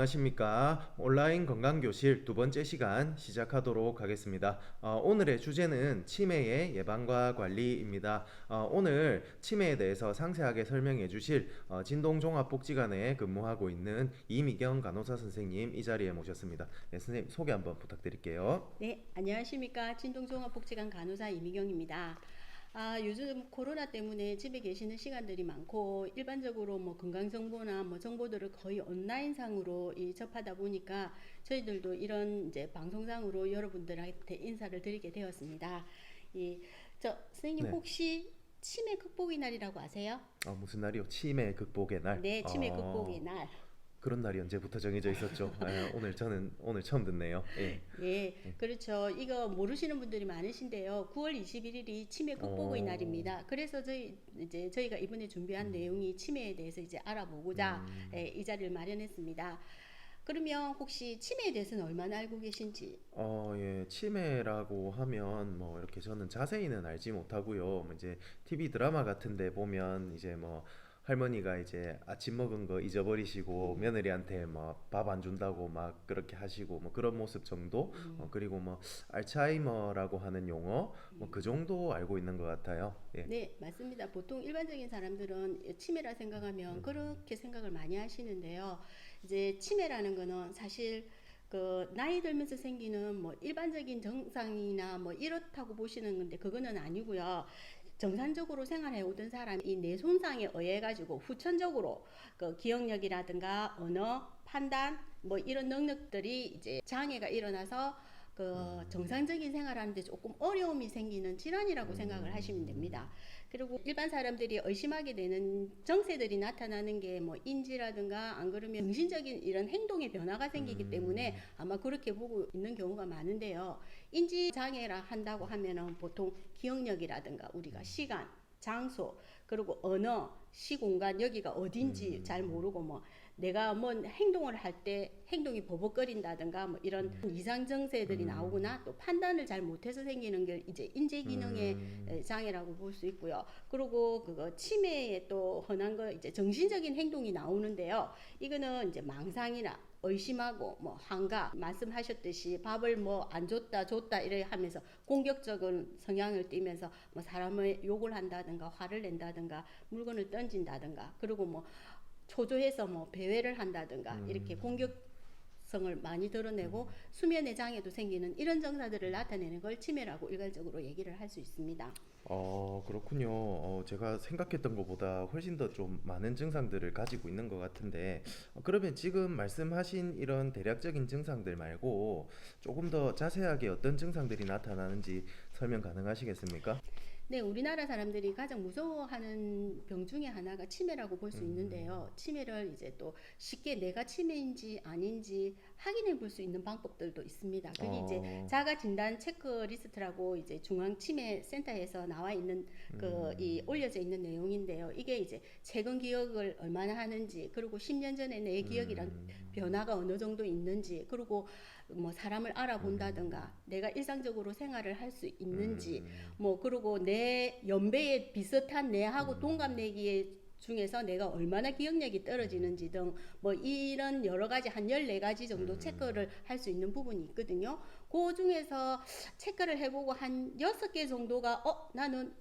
안녕하십니까. 온라인 건강교실 두 번째 시간 시작하도록 하겠습니다. 오늘의 주제는 치매의 예방과 관리입니다. 오늘 치매에 대해서 상세하게 설명해 주실 진동종합복지관에 근무하고 있는 이미경 간호사 선생님 이 자리에 모셨습니다. 네, 선생님 소개 한번 부탁드릴게요. 네, 안녕하십니까. 진동종합복지관 간호사 이미경입니다. 요즘 코로나 때문에 집에 계시는 시간들이 많고 일반적으로 뭐 건강 정보나 뭐 정보들을 거의 온라인상으로 접하다 보니까 저희들도 이런 이제 방송상으로 여러분들한테 인사를 드리게 되었습니다. 선생님 네. 혹시 치매 극복의 날이라고 아세요? 무슨 날이요? 치매 극복의 날. 네, 치매 극복의 날. 그런 날이 언제부터 정해져 있었죠? 오늘 처음 듣네요. 예. 예, 그렇죠. 이거 모르시는 분들이 많으신데요. 9월 21일이 치매 극복의 어, 날입니다. 그래서 저희가 이번에 준비한 내용이 치매에 대해서 이제 알아보고자 이 자리를 마련했습니다. 그러면 혹시 치매에 대해서는 얼마나 알고 계신지? 예, 치매라고 하면 뭐 이렇게 저는 자세히는 알지 못하고요. 뭐 이제 TV 드라마 같은 데 보면 이제 뭐 할머니가 이제 아침 먹은 거 잊어버리시고 며느리한테 뭐 밥 안 준다고 막 그렇게 하시고 뭐 그런 모습 정도. 그리고 뭐 알츠하이머라고 하는 용어 뭐 그 정도 알고 있는 것 같아요. 예. 네, 맞습니다. 보통 일반적인 사람들은 치매라 생각하면 그렇게 생각을 많이 하시는데요. 이제 치매라는 거는 사실 그 나이 들면서 생기는 뭐 일반적인 증상이나 뭐 이렇다고 보시는 건데 그거는 아니고요. 정상적으로 생활해 오던 사람이 이 뇌 손상에 의해 가지고 후천적으로 그 기억력이라든가 언어, 판단 뭐 이런 능력들이 이제 장애가 일어나서 그 정상적인 생활하는데 조금 어려움이 생기는 질환이라고 생각을 하시면 됩니다. 그리고 일반 사람들이 의심하게 되는 정세들이 나타나는 게 뭐 인지라든가 안 그러면 정신적인 이런 행동의 변화가 생기기 때문에 아마 그렇게 보고 있는 경우가 많은데요. 인지 장애라 한다고 하면은 보통 기억력이라든가 우리가 시간, 장소, 그리고 언어, 시공간, 여기가 어딘지 잘 모르고 뭐 내가 뭔 행동을 할 때 행동이 버벅거린다든가 뭐 이런 이상 증세들이 나오거나 또 판단을 잘 못해서 생기는 게 이제 인지 기능의 장애라고 볼 수 있고요. 그리고 그거 치매에 또 흔한 거 이제 정신적인 행동이 나오는데요. 이거는 이제 망상이나 의심하고 뭐 환각 말씀하셨듯이 밥을 뭐 안 줬다 이래 하면서 공격적인 성향을 띠면서 뭐 사람을 욕을 한다든가 화를 낸다든가 물건을 던진다든가 그리고 뭐 초조해서 뭐 배회를 한다든가 이렇게 공격성을 많이 드러내고 수면의 장애도 생기는 이런 증상들을 나타내는 걸 치매라고 일괄적으로 얘기를 할 수 있습니다. 그렇군요. 제가 생각했던 것보다 훨씬 더 좀 많은 증상들을 가지고 있는 것 같은데, 그러면 지금 말씀하신 이런 대략적인 증상들 말고 조금 더 자세하게 어떤 증상들이 나타나는지 설명 가능하시겠습니까? 네, 우리나라 사람들이 가장 무서워하는 병 중에 하나가 치매라고 볼 수 있는데요. 치매를 이제 또 쉽게 내가 치매인지 아닌지 확인해 볼 수 있는 방법들도 있습니다. 그게 이제 어, 자가 진단 체크리스트라고 이제 중앙 치매 센터에서 나와 있는 이 올려져 있는 내용인데요. 이게 이제 최근 기억을 얼마나 하는지, 그리고 10년 전에 내 기억이랑 변화가 어느 정도 있는지, 그리고 뭐 사람을 알아본다든가 내가 일상적으로 생활을 할 수 있는지 뭐 그리고 내 연배에 비슷한 내하고 동갑내기에 중에서 내가 얼마나 기억력이 떨어지는지 등 뭐 이런 여러 가지 한 14가지 정도 체크를 할 수 있는 부분이 있거든요. 그 중에서 체크를 해보고 한 6개 정도가 나는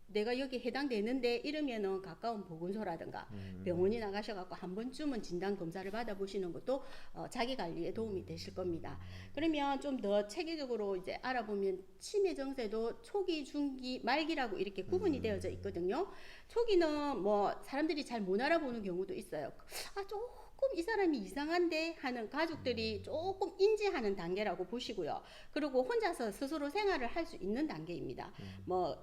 내가 여기 해당되는데 이러면은 가까운 보건소라든가 병원이 나가셔갖고 한 번쯤은 진단 검사를 받아보시는 것도 자기 관리에 도움이 되실 겁니다. 그러면 좀 더 체계적으로 이제 알아보면 치매 증세도 초기, 중기, 말기라고 이렇게 구분이 되어져 있거든요. 초기는 뭐 사람들이 잘 못 알아보는 경우도 있어요. 조금 이 사람이 이상한데 하는 가족들이 조금 인지하는 단계라고 보시고요. 그리고 혼자서 스스로 생활을 할 수 있는 단계입니다. 뭐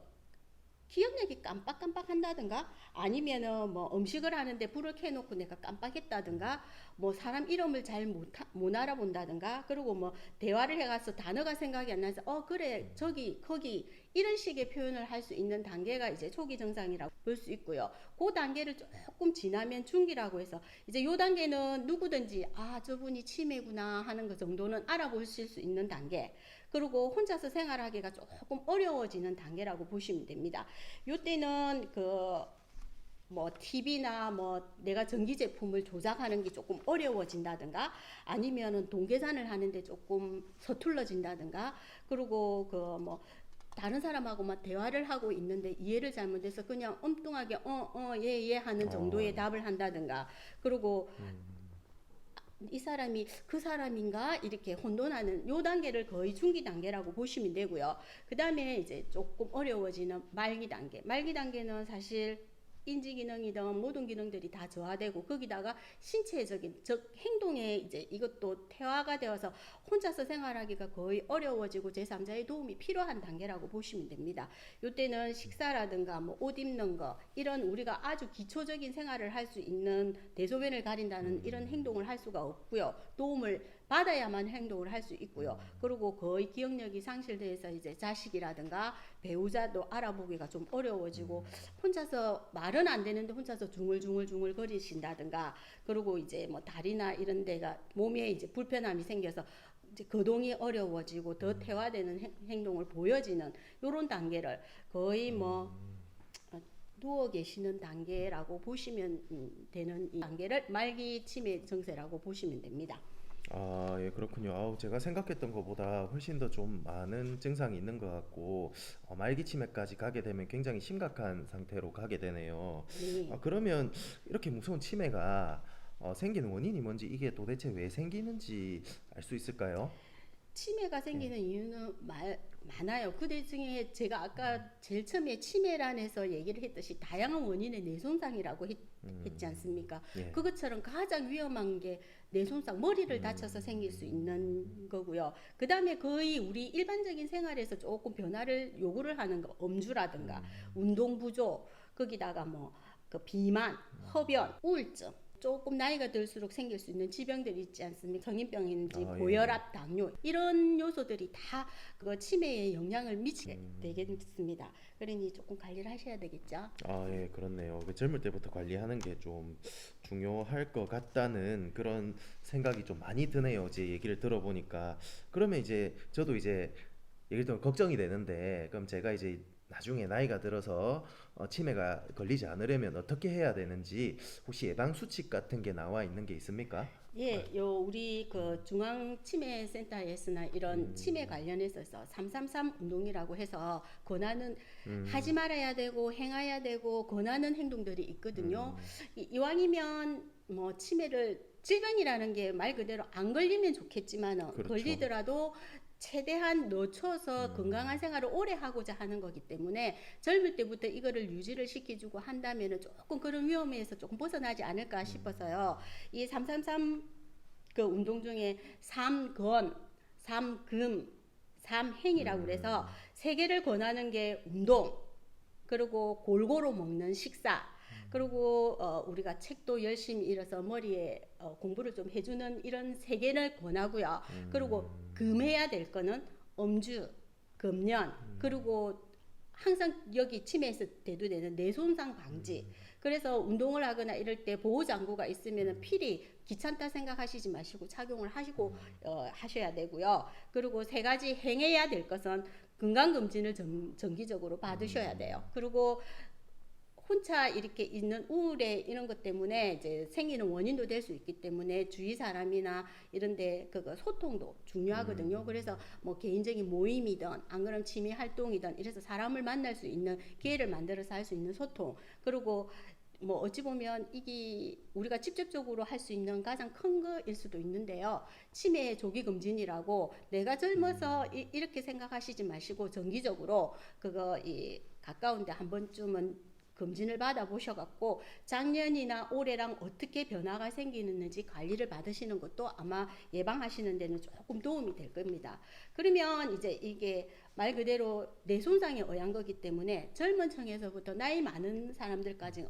기억력이 깜빡깜빡 한다든가 아니면은 뭐 음식을 하는데 불을 켜놓고 내가 깜빡했다든가 뭐 사람 이름을 잘 못 알아본다든가 그리고 뭐 대화를 해가서 단어가 생각이 안 나서 그래 저기 거기 이런 식의 표현을 할 수 있는 단계가 이제 초기 증상이라고 볼 수 있고요. 그 단계를 조금 지나면 중기라고 해서 이제 요 단계는 누구든지 저분이 치매구나 하는 것 정도는 알아보실 수 있는 단계, 그리고 혼자서 생활하기가 조금 어려워지는 단계라고 보시면 됩니다. 요때는 뭐 TV나 뭐 내가 전기 제품을 조작하는 게 조금 어려워진다든가 아니면은 돈 계산을 하는데 조금 서툴러진다든가 그리고 그 뭐 다른 사람하고 막 대화를 하고 있는데 이해를 잘못해서 그냥 엉뚱하게 예 예 하는 정도의 답을 한다든가 그리고 이 사람이 그 사람인가 이렇게 혼돈하는 요 단계를 거의 중기 단계라고 보시면 되고요. 그 다음에 이제 조금 어려워지는 말기 단계. 말기 단계는 사실 인지 기능이든 모든 기능들이 다 저하되고 거기다가 신체적인 즉 행동에 이제 이것도 퇴화가 되어서 혼자서 생활하기가 거의 어려워지고 제3자의 도움이 필요한 단계라고 보시면 됩니다. 이때는 식사라든가 뭐 옷 입는 거 이런 우리가 아주 기초적인 생활을 할 수 있는 대소변을 가린다는 이런 행동을 할 수가 없고요. 도움을 받아야만 행동을 할 수 있고요. 그리고 거의 기억력이 상실돼서 이제 자식이라든가 배우자도 알아보기가 좀 어려워지고 혼자서 말은 안 되는데 혼자서 중얼중얼 거리신다든가 그리고 이제 뭐 다리나 이런 데가 몸에 이제 불편함이 생겨서 이제 거동이 어려워지고 더 퇴화되는 행동을 보여지는 이런 단계를 거의 뭐 누워 계시는 단계라고 보시면 되는 이 단계를 말기 치매 증세라고 보시면 됩니다. 아, 예, 그렇군요. 아우, 제가 생각했던 것보다 훨씬 더 좀 많은 증상이 있는 것 같고, 말기치매까지 가게 되면 굉장히 심각한 상태로 가게 되네요. 네. 그러면 이렇게 무서운 치매가 생기는 원인이 뭔지, 이게 도대체 왜 생기는지 알 수 있을까요? 치매가 생기는 이유는 많아요. 그 중에 제가 아까 제일 처음에 치매란에서 얘기를 했듯이 다양한 원인의 뇌손상이라고 했지 않습니까? 예. 그것처럼 가장 위험한 게 뇌손상, 머리를 다쳐서 생길 수 있는 거고요. 그 다음에 거의 우리 일반적인 생활에서 조금 변화를 요구를 하는 거, 음주라든가 운동 부족, 거기다가 뭐 그 비만, 흡연, 우울증. 조금 나이가 들수록 생길 수 있는 질병들이 있지 않습니까? 성인병인지 아, 예. 고혈압, 당뇨 이런 요소들이 다 그 치매에 영향을 미치게 되겠습니다. 그러니 조금 관리를 하셔야 되겠죠. 아, 예, 그렇네요. 그 젊을 때부터 관리하는 게 좀 중요할 것 같다는 그런 생각이 좀 많이 드네요. 제 얘기를 들어보니까. 그러면 이제 저도 이제 얘기를 들으면 걱정이 되는데, 그럼 제가 이제 나중에 나이가 들어서 치매가 걸리지 않으려면 어떻게 해야 되는지 혹시 예방 수칙 같은 게 나와 있는 게 있습니까? 예, 요 우리 그 중앙 치매 센터에서나 이런 치매 관련해서 333 운동이라고 해서 권하는 하지 말아야 되고 행해야 되고 권하는 행동들이 있거든요. 이왕이면 뭐 치매를 질병이라는 게 말 그대로 안 걸리면 좋겠지만 그렇죠. 걸리더라도 최대한 늦춰서 건강한 생활을 오래 하고자 하는 거기 때문에 젊을 때부터 이거를 유지를 시켜주고 한다면은 조금 그런 위험에서 조금 벗어나지 않을까 싶어서요. 이 333 그 운동 중에 3건, 3금, 3행이라고 그래서 세 개를 권하는 게 운동, 그리고 골고루 먹는 식사, 그리고 우리가 책도 열심히 읽어서 머리에 공부를 좀 해주는 이런 세 개를 권하고요. 그리고 금해야 될 거는 음주, 금연, 그리고 항상 여기 치매에서 대두되는 뇌손상 방지. 그래서 운동을 하거나 이럴 때 보호장구가 있으면 필히 귀찮다 생각하시지 마시고 착용을 하시고 하셔야 되고요. 그리고 세 가지 행해야 될 것은 건강검진을 정기적으로 받으셔야 돼요. 그리고 혼자 이렇게 있는 우울에 이런 것 때문에 이제 생기는 원인도 될 수 있기 때문에 주위 사람이나 이런데 그거 소통도 중요하거든요. 그래서 뭐 개인적인 모임이든 안 그러면 취미 활동이든 이래서 사람을 만날 수 있는 기회를 만들어서 할 수 있는 소통, 그리고 뭐 어찌 보면 이게 우리가 직접적으로 할 수 있는 가장 큰 거일 수도 있는데요. 치매 조기 검진이라고 내가 젊어서 이렇게 생각하시지 마시고 정기적으로 그거 이 가까운데 한 번쯤은 검진을 받아보셔갖고 작년이나 올해랑 어떻게 변화가 생기는지 관리를 받으시는 것도 아마 예방하시는 데는 조금 도움이 될 겁니다. 그러면 이제 이게 말 그대로 뇌손상에 의한 거기 때문에 젊은 층에서부터 나이 많은 사람들까지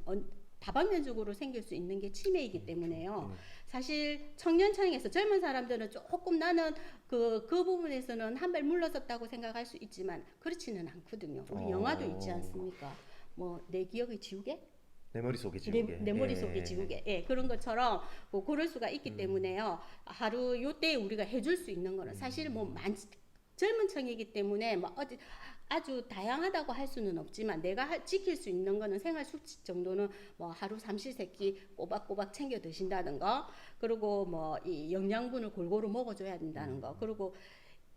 다방면적으로 생길 수 있는 게 치매이기 때문에요. 사실 청년층에서 젊은 사람들은 조금 나는 그 부분에서는 한 발 물러섰다고 생각할 수 있지만 그렇지는 않거든요. 우리 영화도 있지 않습니까? 뭐 내 기억의 지우개? 내 머릿속에 지우개. 내 머릿속에 지우개. 예, 그런 것처럼 뭐 그럴 수가 있기 때문에요. 하루 요때 우리가 해줄 수 있는 거는 사실 뭐 젊은 층이기 때문에 뭐 어디 아주 다양하다고 할 수는 없지만 내가 지킬 수 있는 거는 생활 수칙 정도는 뭐 하루 삼시세끼 꼬박꼬박 챙겨 드신다든가, 그리고 뭐 이 영양분을 골고루 먹어줘야 된다는 거, 그리고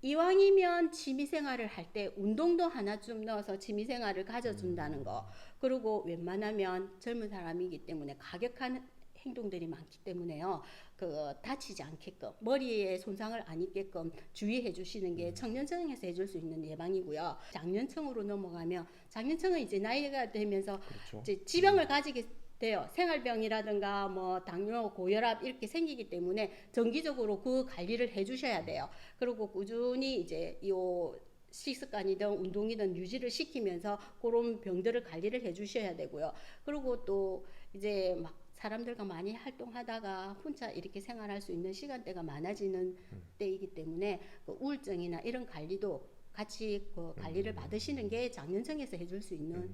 이왕이면 취미생활을 할 때 운동도 하나쯤 넣어서 취미생활을 가져준다는 거, 그리고 웬만하면 젊은 사람이기 때문에 가격한 행동들이 많기 때문에요. 그 다치지 않게끔 머리에 손상을 안 입게끔 주의해 주시는 게 청년청에서 해줄 수 있는 예방이고요. 장년청으로 넘어가면 장년청은 이제 나이가 되면서 그렇죠. 이제 지병을 가지게 돼요. 생활병이라든가 뭐 당뇨, 고혈압 이렇게 생기기 때문에 정기적으로 그 관리를 해주셔야 돼요. 그리고 꾸준히 이제 요 식습관이든 운동이든 유지를 시키면서 그런 병들을 관리를 해주셔야 되고요. 그리고 또 이제 막 사람들과 많이 활동하다가 혼자 이렇게 생활할 수 있는 시간대가 많아지는 때이기 때문에 그 우울증이나 이런 관리도 같이 그 관리를 받으시는 게 장년청에서 해줄 수 있는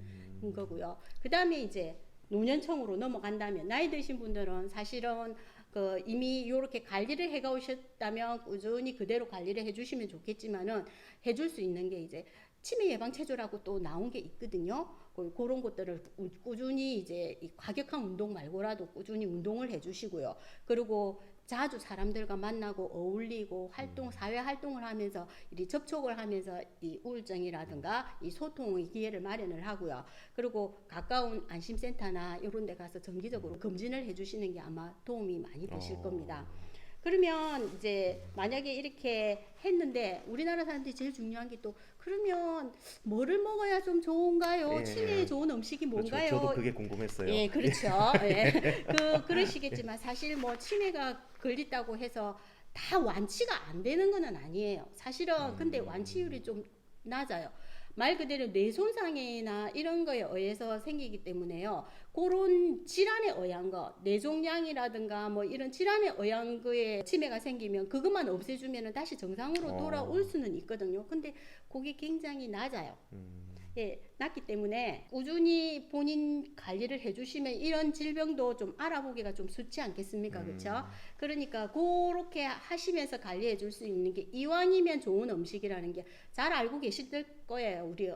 거고요. 그 다음에 이제 노년청으로 넘어간다면 나이 드신 분들은 사실은 그 이미 이렇게 관리를 해가 오셨다면 꾸준히 그대로 관리를 해주시면 좋겠지만은 해줄 수 있는 게 이제 치매 예방 체조라고 또 나온 게 있거든요. 그런 것들을 꾸준히 이제 이 과격한 운동 말고라도 꾸준히 운동을 해주시고요. 그리고 자주 사람들과 만나고 어울리고 사회 활동을 하면서 이 접촉을 하면서 이 우울증이라든가 이 소통의 기회를 마련을 하고요. 그리고 가까운 안심센터나 이런 데 가서 정기적으로 검진을 해주시는 게 아마 도움이 많이 되실 겁니다. 그러면 이제 만약에 이렇게 했는데 우리나라 사람들이 제일 중요한 게 또 그러면 뭐를 먹어야 좀 좋은가요? 예. 치매에 좋은 음식이 그렇죠. 뭔가요? 저도 그게 궁금했어요. 예, 그렇죠. 예. 그러시겠지만 사실 뭐 치매가 걸렸다고 해서 다 완치가 안 되는 거는 아니에요. 사실은 근데 완치율이 좀 낮아요. 말 그대로 뇌 손상이나 이런 거에 의해서 생기기 때문에요. 그런 질환에 의한 거, 뇌종양이라든가 뭐 이런 질환에 의한 거에 치매가 생기면 그것만 없애주면 다시 정상으로 돌아올 수는 있거든요. 근데 그게 굉장히 낮아요. 예, 낮기 때문에 꾸준히 본인 관리를 해주시면 이런 질병도 좀 알아보기가 좀 쉽지 않겠습니까? 그렇죠? 그러니까 그렇게 하시면서 관리해 줄 수 있는 게 이왕이면 좋은 음식이라는 게 잘 알고 계실 거예요. 우리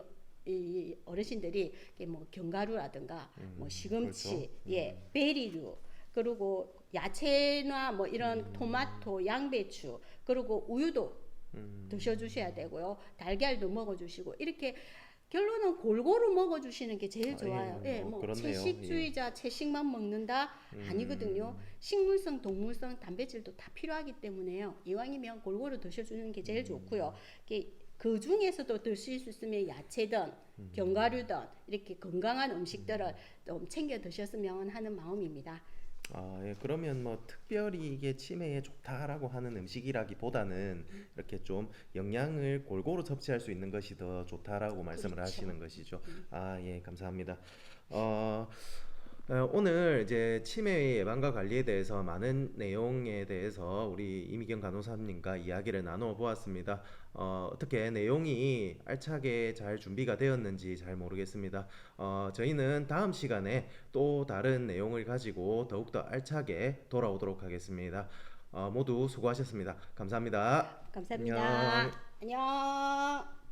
이 어르신들이 뭐 견과류라든가 뭐 시금치, 그렇죠. 예, 베리류, 그리고 야채나 뭐 이런 토마토, 양배추, 그리고 우유도 드셔주셔야 되고요. 달걀도 먹어주시고 이렇게 결론은 골고루 먹어주시는 게 제일 좋아요. 예, 예, 뭐 그렇네요. 채식주의자 채식만 먹는다 아니거든요. 식물성, 동물성, 단백질도 다 필요하기 때문에요. 이왕이면 골고루 드셔주는 게 제일 좋고요. 그 중에서도 드실 수 있으면 야채든 견과류든 이렇게 건강한 음식들을 좀 챙겨 드셨으면 하는 마음입니다. 아, 예. 그러면 뭐 특별히 이게 치매에 좋다라고 하는 음식이라기보다는 이렇게 좀 영양을 골고루 섭취할 수 있는 것이 더 좋다라고 말씀을 그렇죠. 하시는 것이죠. 아, 예, 감사합니다. 어, 오늘 이제 치매 예방과 관리에 대해서 많은 내용에 대해서 우리 이미경 간호사님과 이야기를 나누어 보았습니다. 어떻게 내용이 알차게 잘 준비가 되었는지 잘 모르겠습니다. 저희는 다음 시간에 또 다른 내용을 가지고 더욱더 알차게 돌아오도록 하겠습니다. 모두 수고하셨습니다. 감사합니다. 감사합니다. 안녕. 안녕.